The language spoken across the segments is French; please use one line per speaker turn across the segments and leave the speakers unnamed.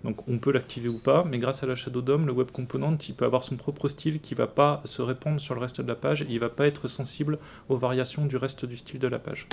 Donc on peut l'activer ou pas, mais grâce à la Shadow DOM, le Web Component, il peut avoir son propre style qui ne va pas se répandre sur le reste de la page, et il ne va pas être sensible aux variations du reste du style de la page.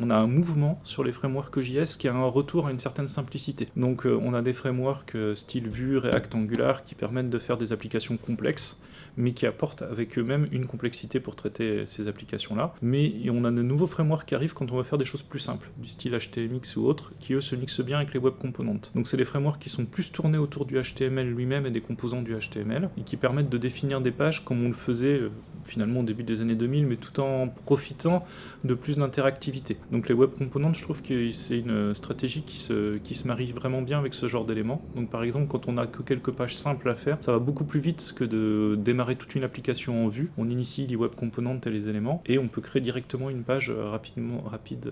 On a un mouvement sur les frameworks JS qui a un retour à une certaine simplicité. Donc on a des frameworks style Vue, React, Angular qui permettent de faire des applications complexes, mais qui apportent avec eux-mêmes une complexité pour traiter ces applications-là. Mais on a de nouveaux frameworks qui arrivent quand on va faire des choses plus simples, du style HTMX ou autres, qui eux se mixent bien avec les web components. Donc c'est des frameworks qui sont plus tournés autour du HTML lui-même et des composants du HTML, et qui permettent de définir des pages comme on le faisait finalement au début des années 2000, mais tout en profitant de plus d'interactivité. Donc les web components, je trouve que c'est une stratégie qui se marie vraiment bien avec ce genre d'éléments. Donc par exemple, quand on n'a que quelques pages simples à faire, ça va beaucoup plus vite que de démarrer toute une application en vue. On initie les web components et les éléments, et on peut créer directement une page rapide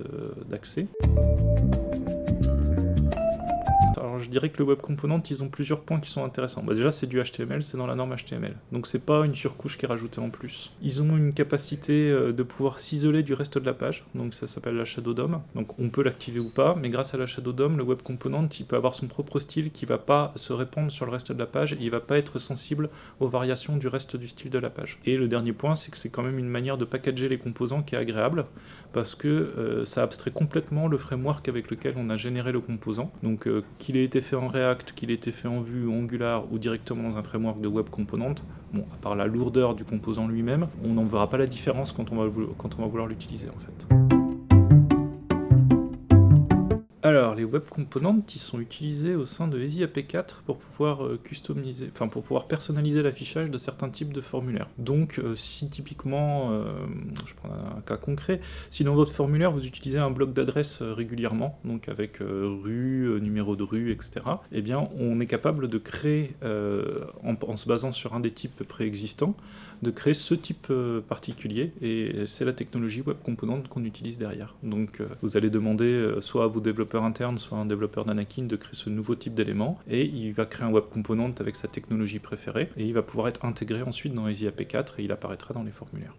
d'accès. Alors je dirais que le Web Component, ils ont plusieurs points qui sont intéressants. Déjà c'est du HTML, c'est dans la norme HTML. Donc c'est pas une surcouche qui est rajoutée en plus. Ils ont une capacité de pouvoir s'isoler du reste de la page, donc ça s'appelle la Shadow DOM. Donc on peut l'activer ou pas, mais grâce à la Shadow DOM, le Web Component, il peut avoir son propre style qui va pas se répandre sur le reste de la page, et il va pas être sensible aux variations du reste du style de la page. Et le dernier point, c'est que c'est quand même une manière de packager les composants qui est agréable, parce que ça abstrait complètement le framework avec lequel on a généré le composant. Donc qu'il ait été fait en React, qu'il ait été fait en Vue ou Angular ou directement dans un framework de Web Component, bon, à part la lourdeur du composant lui-même, on n'en verra pas la différence quand on va vouloir l'utiliser en fait. Alors, les web components, ils sont utilisés au sein de EasyAP4 pour pouvoir customiser, pour pouvoir personnaliser l'affichage de certains types de formulaires. Donc, si typiquement, je prends un cas concret, si dans votre formulaire vous utilisez un bloc d'adresse régulièrement, donc avec rue, numéro de rue, etc., eh bien, on est capable de créer, en se basant sur un des types préexistants, de créer ce type particulier, et c'est la technologie Web Component qu'on utilise derrière. Donc vous allez demander soit à vos développeurs internes, soit à un développeur d'Anakin de créer ce nouveau type d'élément, et il va créer un Web Component avec sa technologie préférée, et il va pouvoir être intégré ensuite dans EasyAP4, et il apparaîtra dans les formulaires.